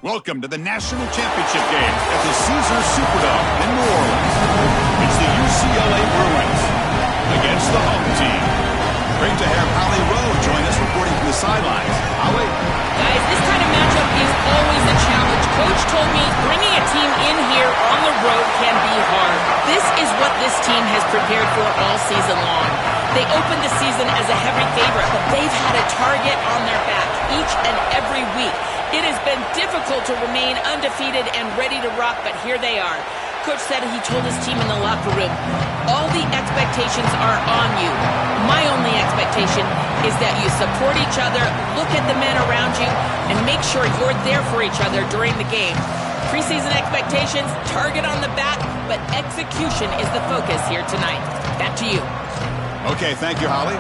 Welcome to the National Championship game at the Caesars Superdome in New Orleans. It's the UCLA Bruins against the home team. Great to have Holly Rowe join us reporting from the sidelines. Holly? Guys, this kind of matchup is always a challenge. Coach told me bringing a team in here on the road can be hard. This is what this team has prepared for all season long. They opened the season as a heavy favorite, but they've had a target on their back each and every week. It has been difficult to remain undefeated and ready to rock, but here they are. Coach said he told his team in the locker room, all the expectations are on you. My only expectation is that you support each other, look at the men around you, and make sure you're there for each other during the game. Preseason expectations, target on the back, but execution is the focus here tonight. Back to you. Okay, thank you, Holly.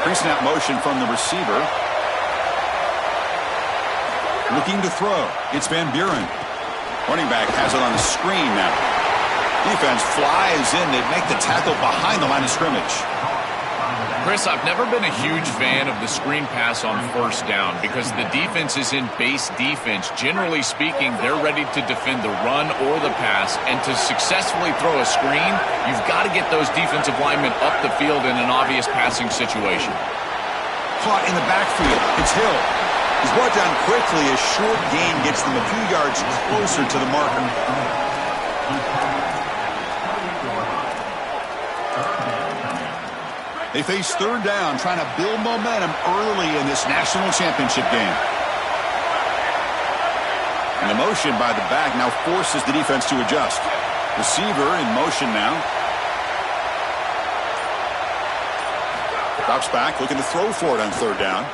Pre-snap motion from the receiver. Looking to throw. It's Van Buren. Running back has it on the screen now. Defense flies in. They make the tackle behind the line of scrimmage. Chris, I've never been a huge fan of the screen pass on first down because the defense is in base defense. Generally speaking, they're ready to defend the run or the pass, and to successfully throw a screen, you've got to get those defensive linemen up the field in an obvious passing situation. Caught in the backfield. It's Hill. He's brought down quickly as short gain gets them a few yards closer to the marker. They face third down, trying to build momentum early in this national championship game. And the motion by the back now forces the defense to adjust. Receiver in motion now. Drops back, looking to throw for it on third down.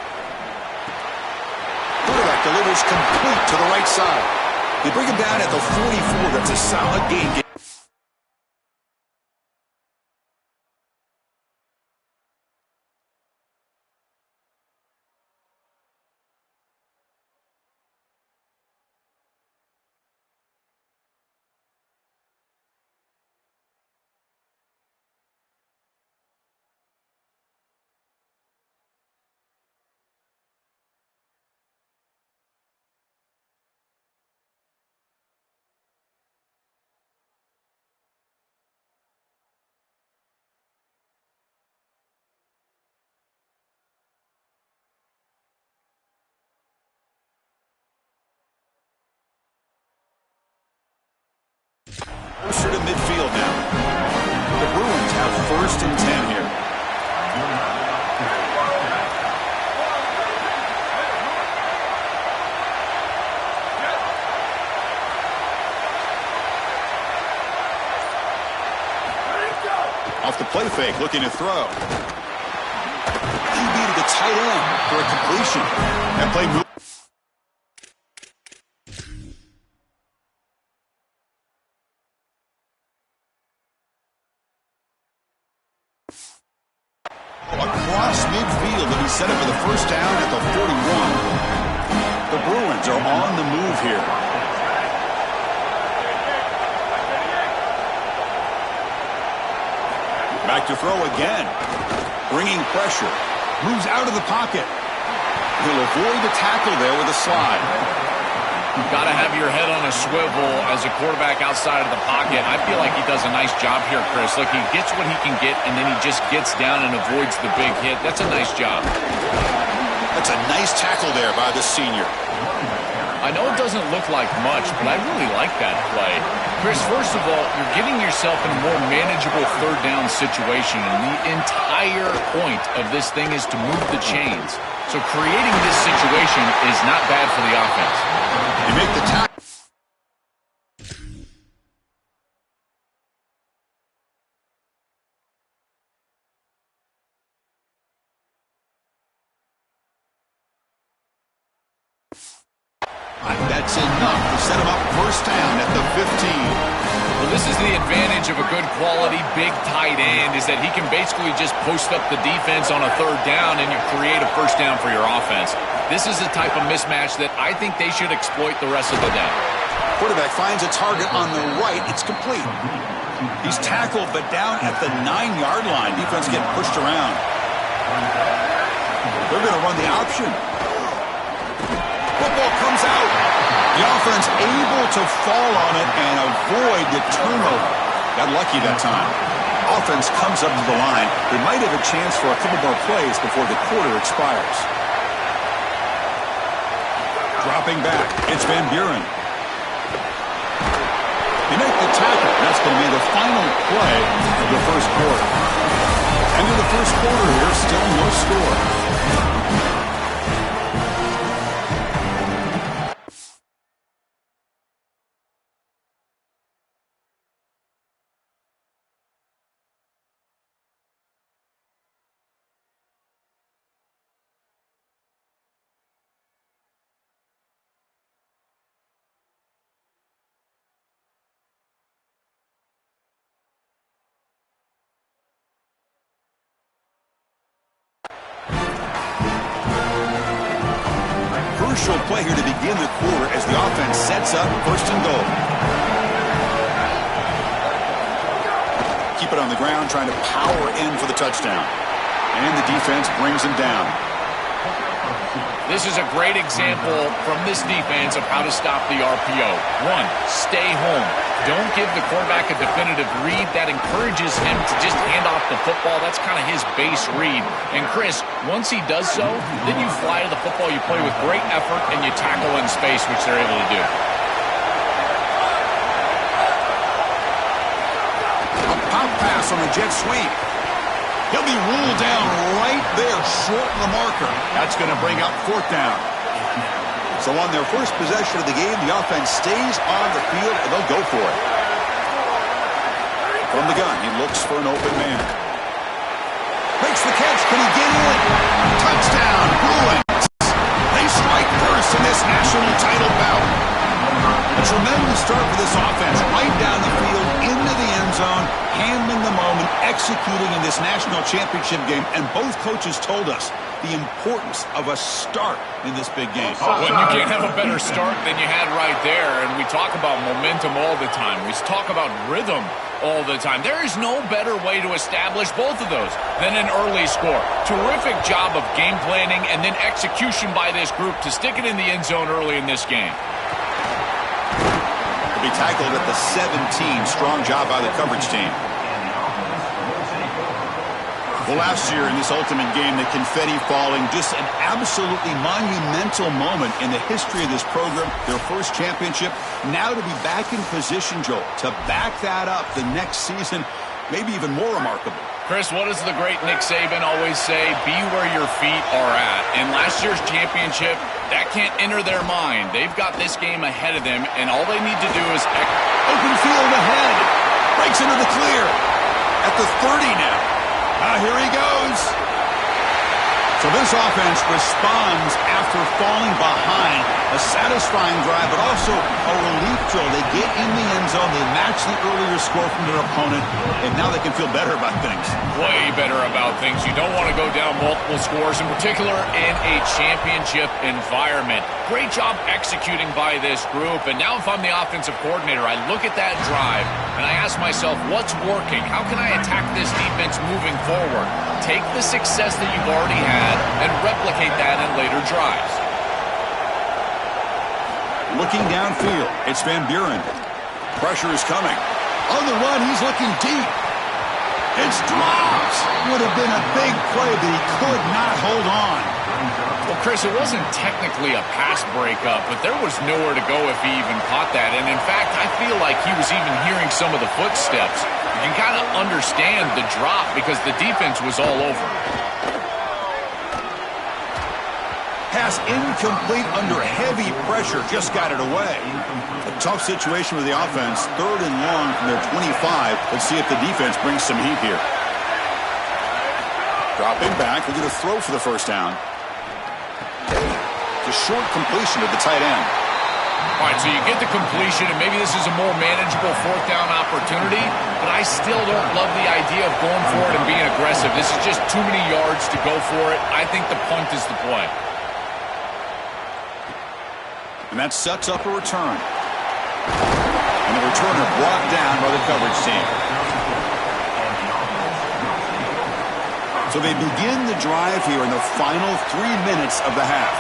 Quarterback delivers complete to the right side. They bring him down at the 44. That's a solid gain. Closer to midfield now. The Bruins have 1st and 10 here. Off the play fake, looking to throw. He beat the tight end for a completion. That play moved. Across midfield, and he set up for the first down at the 41. The Bruins are on the move here. Back to throw again. Bringing pressure. Moves out of the pocket. He'll avoid the tackle there with a slide. You've got to have your head on a swivel as a quarterback outside of the pocket. I feel like he does a nice job here, Chris. Look, he gets what he can get, and then he just gets down and avoids the big hit. That's a nice job. That's a nice tackle there by the senior. I know it doesn't look like much, but I really like that play. Chris, first of all, you're getting yourself in a more manageable third down situation, and the entire point of this thing is to move the chains. So creating this situation is not bad for the offense. You make the tackle. That's enough to set him up first down at the 15. Well, this is the advantage of a good quality big tight end, is that he can basically just post up the defense on a third down and you create a first down for your offense. This is the type of mismatch that I think they should exploit the rest of the day. Quarterback finds a target on the right. It's complete. He's tackled, but down at the 9-yard line. Defense getting pushed around. They're going to run the option. Football comes out. The offense able to fall on it and avoid the turnover. Got lucky that time. Offense comes up to the line. They might have a chance for a couple more plays before the quarter expires. Dropping back, it's Van Buren. They make the tackle. That's going to be the final play of the first quarter. End of the first quarter here, still no score. Crucial play here to begin the quarter as the offense sets up first and goal. Keep it on the ground, trying to power in for the touchdown. And the defense brings him down. This is a great example from this defense of how to stop the RPO. One, stay home. Don't give the quarterback a definitive read. That encourages him to just hand off the football. That's kind of his base read. And Chris, once he does so, then you fly to the football, you play with great effort, and you tackle in space, which they're able to do. A pop pass on the jet sweep. He'll be ruled down right there, short of the marker. That's going to bring up fourth down. So on their first possession of the game, the offense stays on the field, and they'll go for it. From the gun, he looks for an open man. Makes the catch. Can he get in? Touchdown, Bruins. They strike first in this national title bout. A tremendous start for this offense. Right down the field, into the end zone, handling the moment, executing in this national championship game. And both coaches told us the importance of a start in this big game. Well, you can't have a better start than you had right there. And we talk about momentum all the time. We talk about rhythm all the time. There is no better way to establish both of those than an early score. Terrific job of game planning and then execution by this group to stick it in the end zone early in this game. He'll be tackled at the 17. Strong job by the coverage team. Well, last year in this ultimate game, the confetti falling, just an absolutely monumental moment in the history of this program. Their first championship. Now to be back in position, Joel, to back that up the next season, maybe even more remarkable. Chris, what does the great Nick Saban always say? Be where your feet are at. In last year's championship, that can't enter their mind. They've got this game ahead of them, and all they need to do is open field ahead. Breaks into the clear. At the 30 now. Here he goes. So this offense responds after falling behind. A satisfying drive, but also a relief drill. They get in the end zone. They match the earlier score from their opponent, and now they can feel better about things. Way better about things. You don't want to go down multiple scores, in particular in a championship environment. Great job executing by this group. And now if I'm the offensive coordinator, I look at that drive, and I ask myself, what's working? How can I attack this defense moving forward? Take the success that you've already had and replicate that in later drives. Looking downfield, it's Van Buren. Pressure is coming. On the run, he's looking deep. It's dropped. Would have been a big play, but he could not hold on. Well, Chris, it wasn't technically a pass breakup, but there was nowhere to go if he even caught that. And in fact, I feel like he was even hearing some of the footsteps. You can kind of understand the drop because the defense was all over. Pass incomplete under heavy pressure. Just got it away. A tough situation with the offense. 3rd and long from their 25. Let's see if the defense brings some heat here. Dropping back. We're going to throw for the first down. The short completion to the tight end. All right, so you get the completion, and maybe this is a more manageable 4th down opportunity, but I still don't love the idea of going for it and being aggressive. This is just too many yards to go for it. I think the punt is the play. And that sets up a return. And the returner brought down by the coverage team. So they begin the drive here in the final 3 minutes of the half.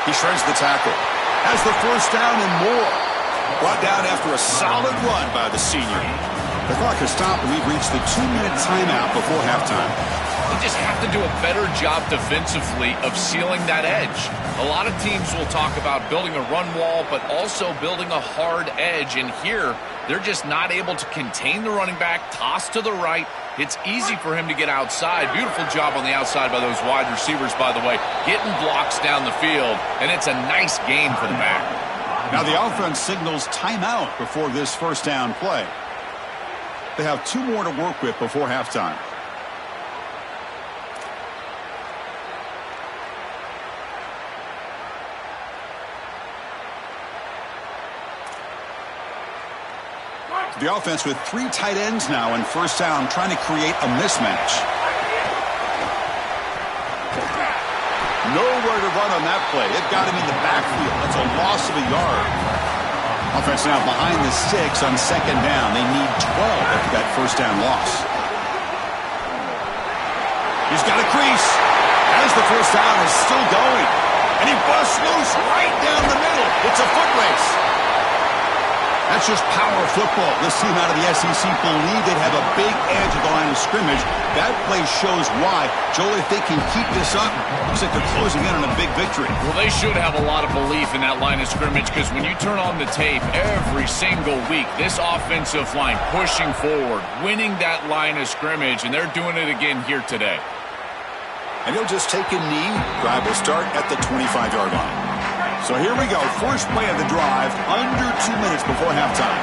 He shreds the tackle. Has the first down and more. Brought down after a solid run by the senior. The clock has stopped, and we've reached the 2-minute timeout before halftime. They just have to do a better job defensively of sealing that edge. A lot of teams will talk about building a run wall, but also building a hard edge. And here, they're just not able to contain the running back, toss to the right. It's easy for him to get outside. Beautiful job on the outside by those wide receivers, by the way, getting blocks down the field. And it's a nice gain for the back. Now the offense signals timeout before this first down play. They have 2 more to work with before halftime. The offense with 3 tight ends now in first down, trying to create a mismatch. Nowhere to run on that play. It got him in the backfield. That's a loss of a yard. Offense now behind the 6 on second down. They need 12 after that first down loss. He's got a crease. As the first down is still going. And he busts loose right down the middle. It's a foot race. That's just power football. This team out of the SEC believe they'd have a big edge at the line of scrimmage. That play shows why. Joel, if they can keep this up, looks like they're closing in on a big victory. Well, they should have a lot of belief in that line of scrimmage, because when you turn on the tape every single week, this offensive line pushing forward, winning that line of scrimmage, and they're doing it again here today. And he'll just take a knee. Drive will start at the 25-yard line. So here we go. First play of the drive, under 2 minutes before halftime.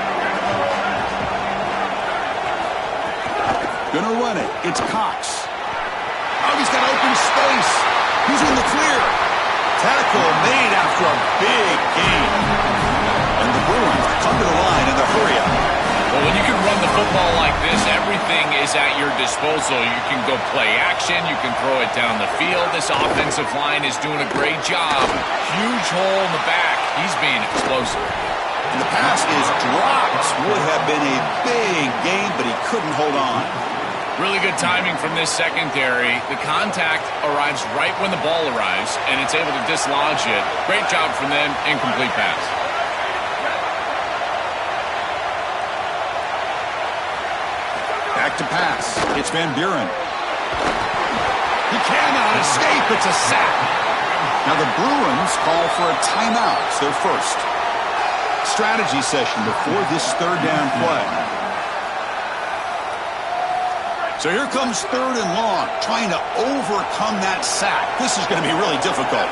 Gonna run it. It's Cox. Oh, he's got open space. He's in the clear. Tackle made after a big gain. And the Bruins come to the line in the hurry-up. Well, when you can run the football like this, everything is at your disposal. You can go play action. You can throw it down the field. This offensive line is doing a great job. Huge hole in the back. He's being explosive. And the pass is dropped. Would have been a big gain, but he couldn't hold on. Really good timing from this secondary. The contact arrives right when the ball arrives, and it's able to dislodge it. Great job from them. Incomplete pass. Back to pass. It's Van Buren. He cannot escape. It's a sack. Now the Bruins call for a timeout. It's their first. Strategy session before this third down play. So here comes 3rd and long, trying to overcome that sack. This is going to be really difficult.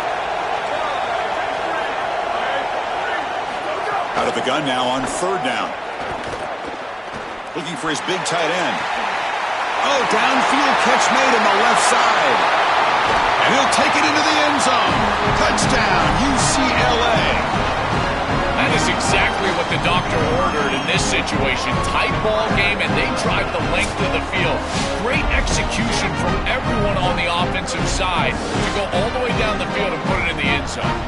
Out of the gun now on 3rd down. Looking for his big tight end. Oh, downfield catch made on the left side. And he'll take it into the end zone. Touchdown, UCLA. That is exactly what the doctor ordered in this situation. Tight ball game, and they drive the length of the field. Great execution from everyone on the offensive side to go all the way down the field and put it in the end zone.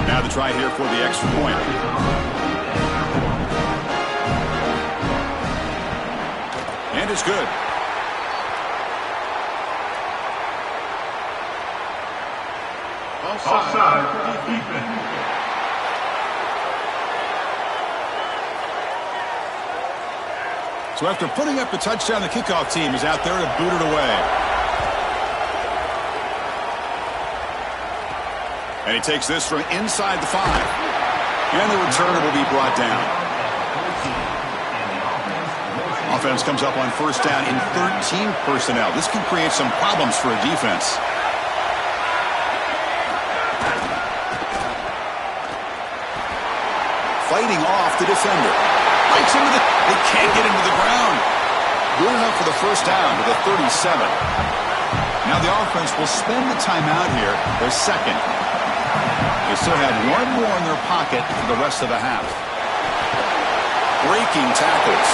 Now the try here for the extra point. And it's good. Offside defense. So after putting up the touchdown, the kickoff team is out there to boot it away. And he takes this from inside the 5. And the returner will be brought down. Offense comes up on first down in 13 personnel. This can create some problems for a defense. Fighting off the defender. Breaks into they can't get him to the ground. Good enough for the first down to the 37. Now the offense will spend the timeout here, their second. They still have 1 more in their pocket for the rest of the half. Breaking tackles.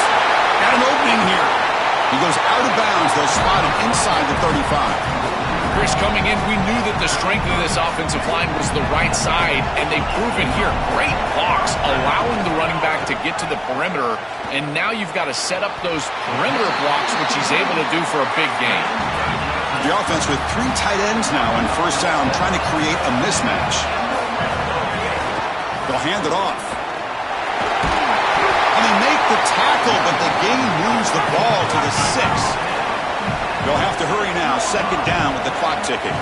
Got an opening here. He goes out of bounds. They'll spot him inside the 35. Chris, coming in, we knew that the strength of this offensive line was the right side, and they've proven here. Great blocks, allowing the running back to get to the perimeter, and now you've got to set up those perimeter blocks, which he's able to do for a big gain. The offense with 3 tight ends now on first down, trying to create a mismatch. They'll hand it off. And they make the tackle, but the game moves the ball to the 6. They'll have to hurry now, second down with the clock ticking.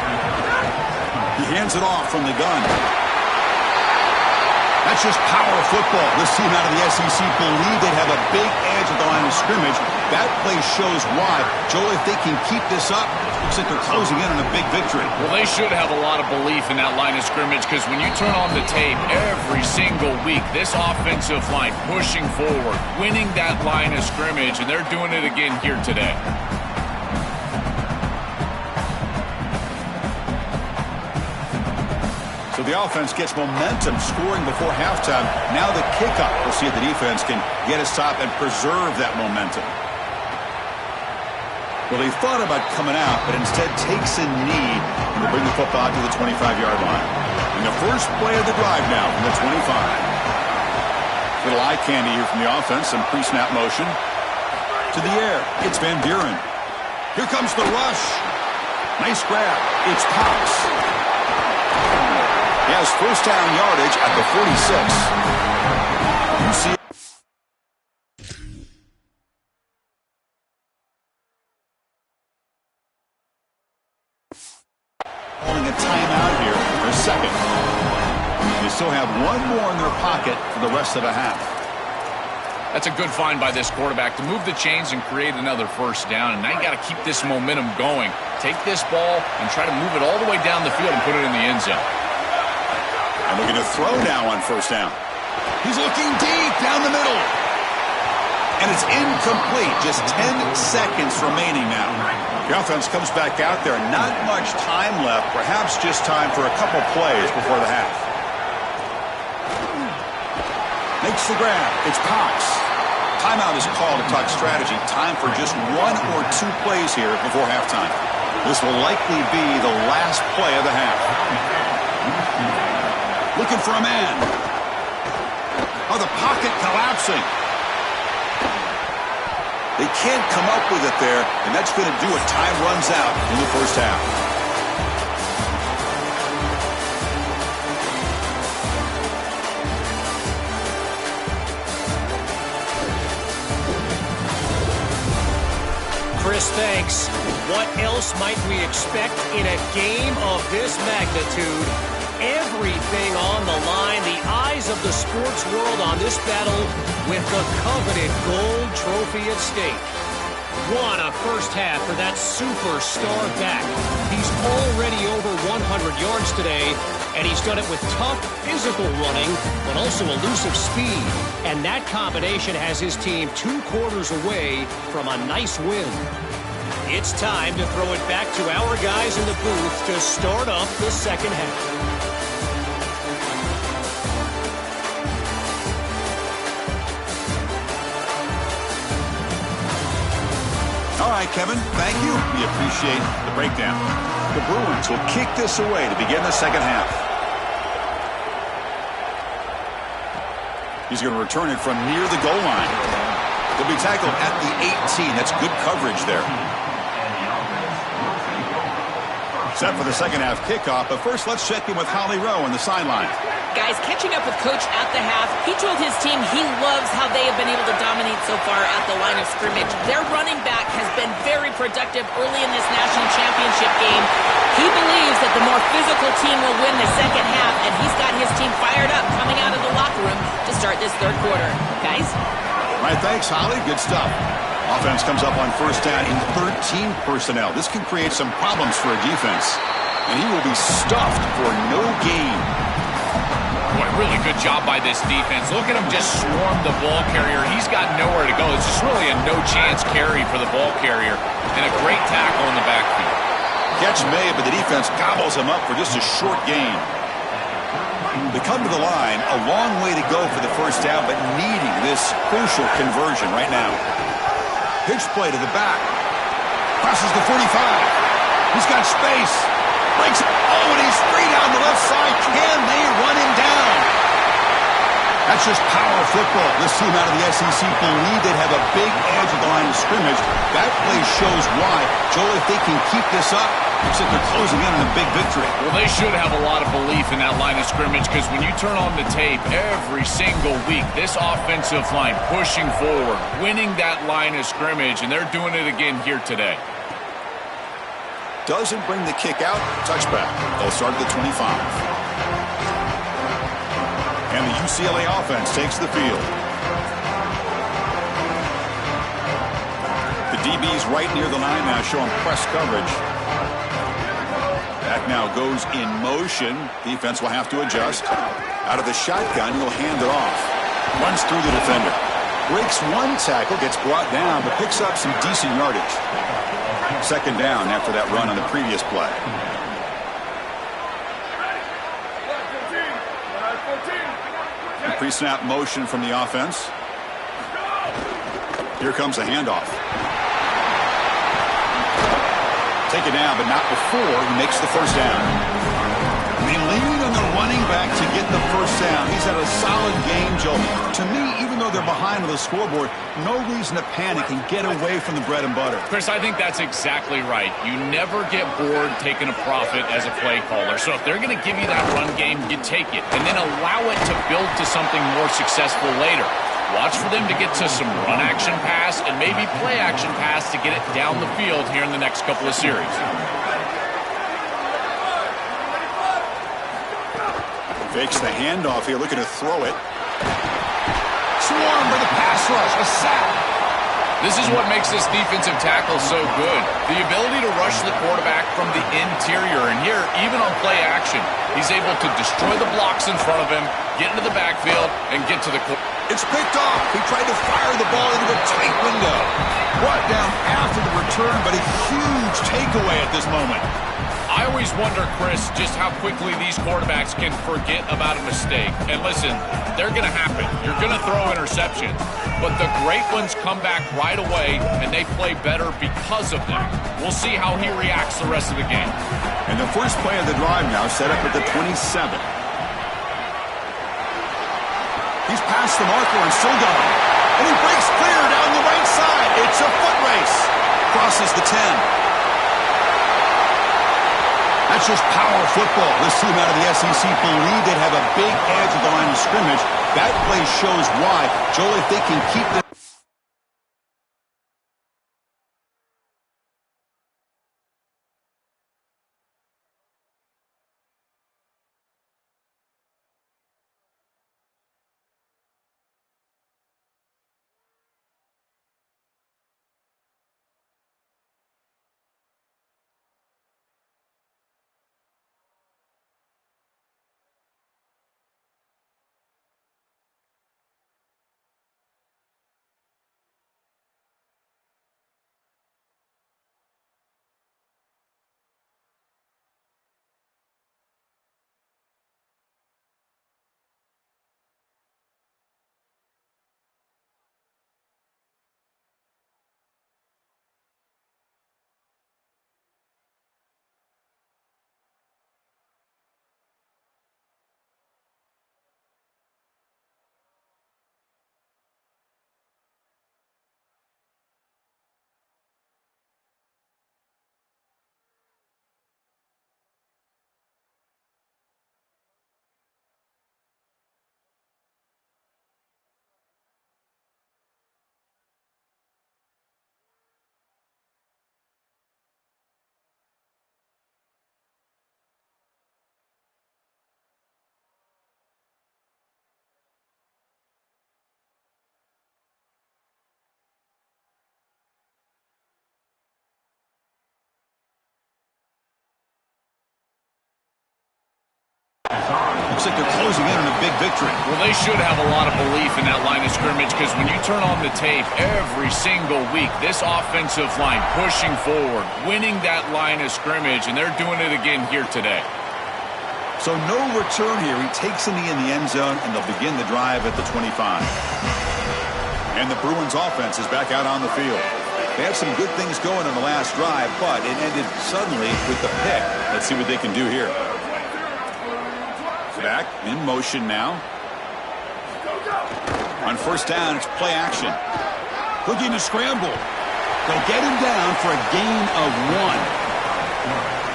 He hands it off from the gun. That's just power football. This team out of the SEC believe they'd have a big edge at the line of scrimmage. That play shows why. Joel, if they can keep this up, looks like they're closing in on a big victory. Well, they should have a lot of belief in that line of scrimmage, because when you turn on the tape every single week, this offensive line pushing forward, winning that line of scrimmage, and they're doing it again here today. So the offense gets momentum, scoring before halftime. Now the kickoff. We'll see if the defense can get a stop and preserve that momentum. Well, he thought about coming out, but instead takes a knee and will bring the football to the 25-yard line. And the first play of the drive now from the 25. Little eye candy here from the offense, some pre-snap motion. To the air, it's Van Buren. Here comes the rush. Nice grab. It's Cox. He has first down yardage at the 46. You see calling a timeout here for a second. They still have one more in their pocket for the rest of the half. That's a good find by this quarterback to move the chains and create another first down. And now you got to keep this momentum going. Take this ball and try to move it all the way down the field and put it in the end zone. And looking to throw now on first down. He's looking deep down the middle. And it's incomplete. Just 10 seconds remaining now. The offense comes back out there. Not much time left. Perhaps just time for a couple plays before the half. Makes the grab. It's Cox. Timeout is called to talk strategy. Time for just 1 or 2 plays here before halftime. This will likely be the last play of the half. Looking for a man. Oh, the pocket collapsing. They can't come up with it there, and that's going to do it. Time runs out in the first half. Chris, thanks. What else might we expect in a game of this magnitude? Everything on the line, the eyes of the sports world on this battle with the coveted gold trophy at stake. What a first half for that superstar back. He's already over 100 yards today, and he's done it with tough physical running, but also elusive speed. And that combination has his team 2 quarters away from a nice win. It's time to throw it back to our guys in the booth to start up the second half. All right, Kevin, thank you. We appreciate the breakdown. The Bruins will kick this away to begin the second half. He's going to return it from near the goal line. He'll be tackled at the 18. That's good coverage there. Set for the second half kickoff, but first let's check in with Holly Rowe on the sideline. Guys, catching up with Coach at the half, he told his team he loves how they have been able to dominate so far at the line of scrimmage. Their running back has been very productive early in this national championship game. He believes that the more physical team will win the second half, and he's got his team fired up coming out of the locker room to start this third quarter. Guys? All right, thanks, Holly. Good stuff. Offense comes up on first down in 13 personnel. This can create some problems for a defense. And he will be stuffed for no gain. Boy, really good job by this defense. Look at him just swarm the ball carrier. He's got nowhere to go. It's just really a no-chance carry for the ball carrier. And a great tackle in the backfield. Catch made, but the defense gobbles him up for just a short gain. They come to the line, a long way to go for the first down, but needing this crucial conversion right now. Pitch play to the back. Crosses the 45. He's got space. Breaks it. Oh, and he's free down the left side. Can they run him down? That's just power football. This team out of the SEC believe they'd have a big edge at the line of scrimmage. That play shows why. Joel, if they can keep this up, looks like they're closing in on a big victory. Well, they should have a lot of belief in that line of scrimmage because when you turn on the tape every single week, this offensive line pushing forward, winning that line of scrimmage, and they're doing it again here today. Doesn't bring the kick out. Touchback. They'll start at the 25. And the UCLA offense takes the field. The DB's right near the line now, showing press coverage. Back now goes in motion. Defense will have to adjust. Out of the shotgun, he'll hand it off. Runs through the defender. Breaks one tackle, gets brought down, but picks up some decent yardage. Second down after that run on the previous play. Pre-snap motion from the offense. Here comes a handoff. Take it down, but not before he makes the first down. They lean on the running back to get the first down. He's had a solid game, Joe. To me, even though they're behind on the scoreboard, no reason to panic and get away from the bread and butter. Chris, I think that's exactly right. You never get bored taking a profit as a play caller. So if they're going to give you that run game, you take it and then allow it to build to something more successful later. Watch for them to get to some run action pass and maybe play action pass to get it down the field here in the next couple of series. Fakes the handoff here, looking to throw it. Swarmed by the pass rush, a sack. This is what makes this defensive tackle so good. The ability to rush the quarterback from the interior. And here, even on play action, he's able to destroy the blocks in front of him, get into the backfield, and get to the quarterback. It's picked off. He tried to fire the ball into a tight window. Brought down after the return, but a huge takeaway at this moment. I always wonder, Chris, just how quickly these quarterbacks can forget about a mistake. And listen, they're going to happen. You're going to throw interceptions. But the great ones come back right away, and they play better because of them. We'll see how he reacts the rest of the game. And the first play of the drive now set up at the 27. He's past the marker and still going. And he breaks clear down the right side. It's a foot race. Crosses the 10. That's just power football. This team out of the SEC believe they'd have a big edge at the line of scrimmage. That play shows why. Joel, if they can keep this. Looks like they're closing in on a big victory. Well, they should have a lot of belief in that line of scrimmage because when you turn on the tape every single week, this offensive line pushing forward, winning that line of scrimmage, and they're doing it again here today. So no return here. He takes in the end zone, and they'll begin the drive at the 25. And the Bruins offense is back out on the field. They had some good things going on the last drive, but it ended suddenly with the pick. Let's see what they can do here. Back in motion now. On first down, it's play action. Looking to scramble. They'll get him down for a gain of 1.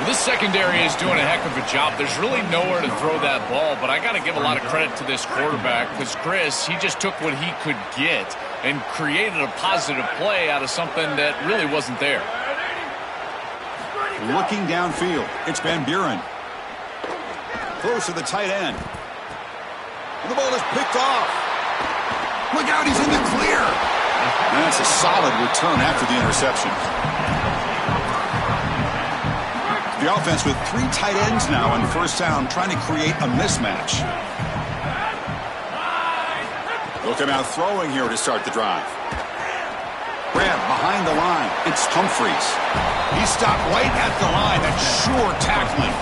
Well, this secondary is doing a heck of a job. There's really nowhere to throw that ball, but I got to give a lot of credit to this quarterback because Chris, he just took what he could get and created a positive play out of something that really wasn't there. Looking downfield, it's Van Buren. Close to the tight end. And the ball is picked off. Look out, he's in the clear. And that's a solid return after the interception. The offense with 3 tight ends now on first down, trying to create a mismatch. They'll come out throwing here to start the drive. Grab behind the line. It's Humphreys. He stopped right at the line. That's sure tackling.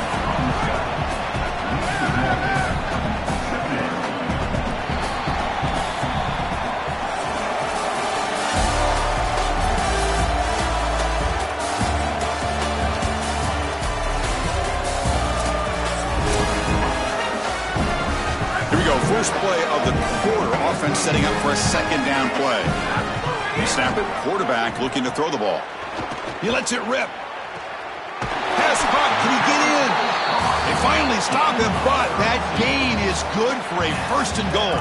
First play of the quarter, offense setting up for a second down play. He snapped it, quarterback looking to throw the ball. He lets it rip. Pass caught, can he get in? They finally stop him, but that gain is good for a first and goal.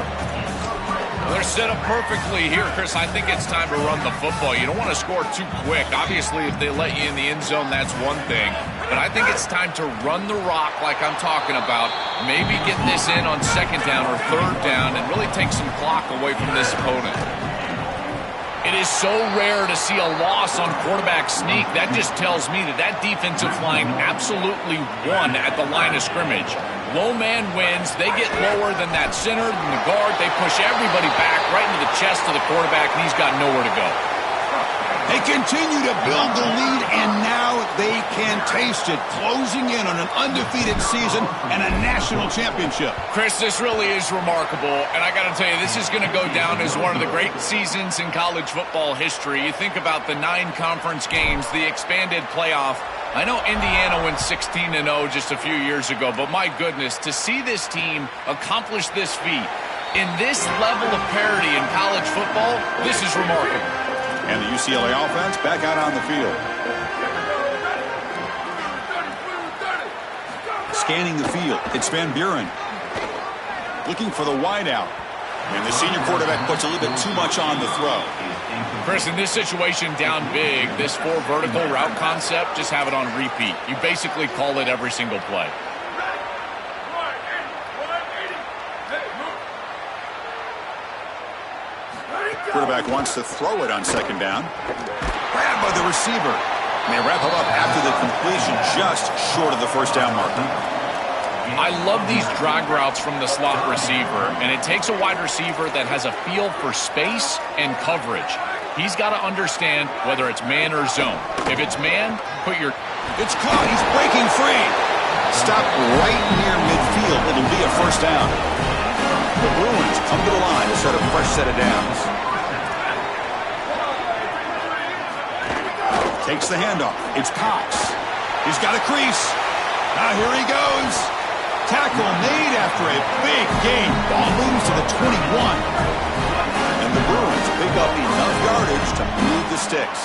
They're set up perfectly here, Chris. I think it's time to run the football. You don't want to score too quick. Obviously, if they let you in the end zone, that's one thing. But I think it's time to run the rock like I'm talking about. Maybe get this in on second down or third down and really take some clock away from this opponent. It is so rare to see a loss on quarterback sneak. That just tells me that that defensive line absolutely won at the line of scrimmage. Low man wins. They get lower than that center, than the guard. They push everybody back right into the chest of the quarterback, and he's got nowhere to go. They continue to build the lead, and now they can taste it, closing in on an undefeated season and a national championship. Chris, this really is remarkable, and I got to tell you, this is going to go down as one of the great seasons in college football history. You think about the 9 conference games, the expanded playoff. I know Indiana went 16-0 just a few years ago, but my goodness, to see this team accomplish this feat in this level of parity in college football, this is remarkable. And the UCLA offense back out on the field. Scanning the field, it's Van Buren. Looking for the wideout. And the senior quarterback puts a little bit too much on the throw. Chris, in this situation down big, this 4 vertical route concept, just have it on repeat. You basically call it every single play. Quarterback wants to throw it on second down. Grabbed by the receiver. And they wrap him up after the completion, just short of the first down marker. I love these drag routes from the slot receiver, and it takes a wide receiver that has a feel for space and coverage. He's got to understand whether it's man or zone. If it's man, put your... It's caught. He's breaking free. Stop right near midfield. It'll be a first down. The Bruins come to the line to set a fresh set of downs. Takes the handoff. It's Cox. He's got a crease. Now here he goes. Tackle made after a big gain. Ball moves to the 21. And the Bruins pick up enough yardage to move the sticks.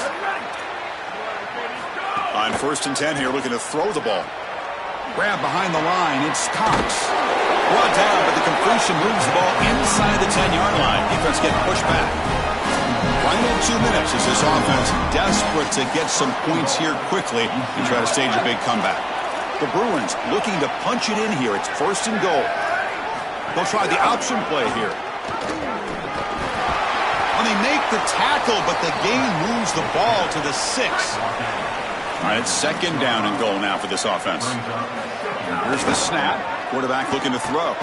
On first and 10 here, looking to throw the ball. Grab behind the line. It's Cox. Brought down, but the completion moves the ball inside the 10-yard line. Defense getting pushed back. Final 2 minutes as this offense desperate to get some points here quickly and try to stage a big comeback. The Bruins looking to punch it in here. It's first and goal. They'll try the option play here. And they make the tackle, but the gain moves the ball to the 6. All right, it's second down and goal now for this offense. Here's the snap. Quarterback looking to throw.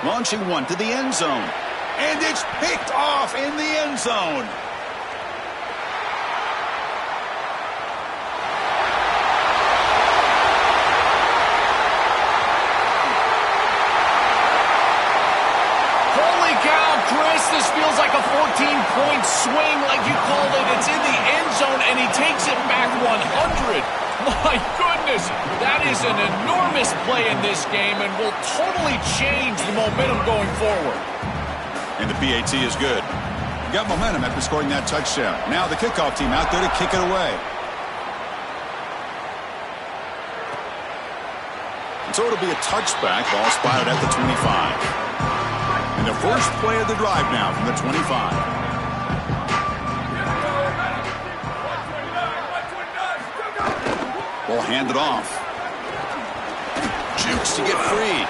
Launching one to the end zone. And it's picked off in the end zone. Chris, this feels like a 14-point swing like you called it. It's in the end zone, and he takes it back 100. My goodness, that is an enormous play in this game and will totally change the momentum going forward. And the PAT is good. Got momentum after scoring that touchdown. Now the kickoff team out there to kick it away. And so it'll be a touchback. Ball spotted at the 25. And the first play of the drive now from the 25. Ball handed off. Jukes to get free.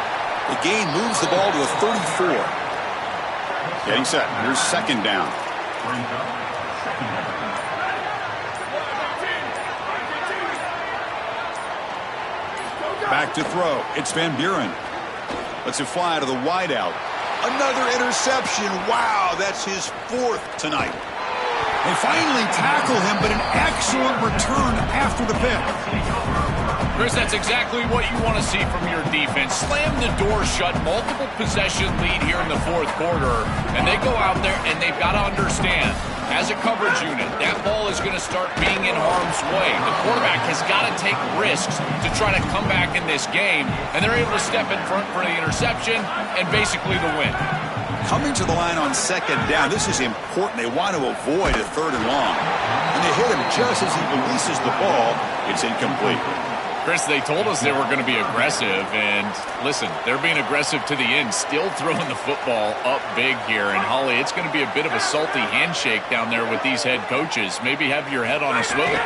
The gain moves the ball to a 34. Getting set. Here's second down. Back to throw. It's Van Buren. Lets it fly to the wideout. Another interception. Wow, that's his fourth tonight. They finally tackle him, but an excellent return after the pick. Chris, that's exactly what you want to see from your defense. Slam the door shut, multiple possession lead here in the fourth quarter, and they go out there and they've got to understand, as a coverage unit, that ball is going to start being in harm's way. The quarterback has got to take risks to try to come back in this game, and they're able to step in front for the interception and basically the win. Coming to the line on second down, this is important. They want to avoid a third and long. And they hit him just as he releases the ball. It's incomplete. Chris, they told us they were going to be aggressive, and listen, they're being aggressive to the end, still throwing the football up big here. And, Holly, it's going to be a bit of a salty handshake down there with these head coaches. Maybe have your head on a swivel.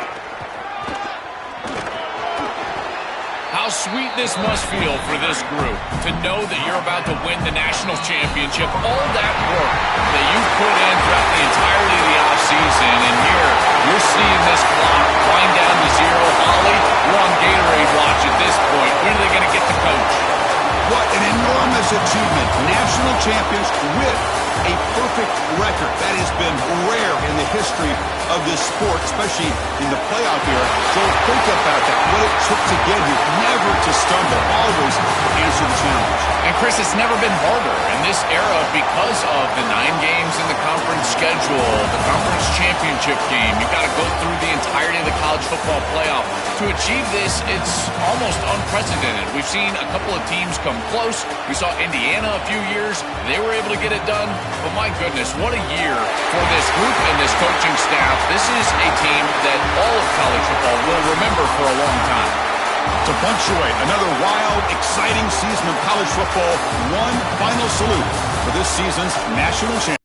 How sweet this must feel for this group to know that you're about to win the national championship. All that work that you put in throughout the entirety of the offseason, and here you're seeing this clock wind down to zero. Holly, we're on Gatorade watch at this point. When are they going to get the coach? What an enormous achievement. National champions with a perfect record. That has been rare in the history of this sport, especially in the playoff era. So think about that, what it took to get here. Never to stumble, always answer the challenge. And Chris, it's never been harder in this era because of the 9 games in the conference schedule, the conference championship game. You've got to go through the entirety of the college football playoff. To achieve this, it's almost unprecedented. We've seen a couple of teams come close. We saw Indiana a few years. They were able to get it done. But my goodness, what a year for this group and this coaching staff. This is a team that all of college football will remember for a long time. To punctuate another wild, exciting season of college football, one final salute for this season's national champion.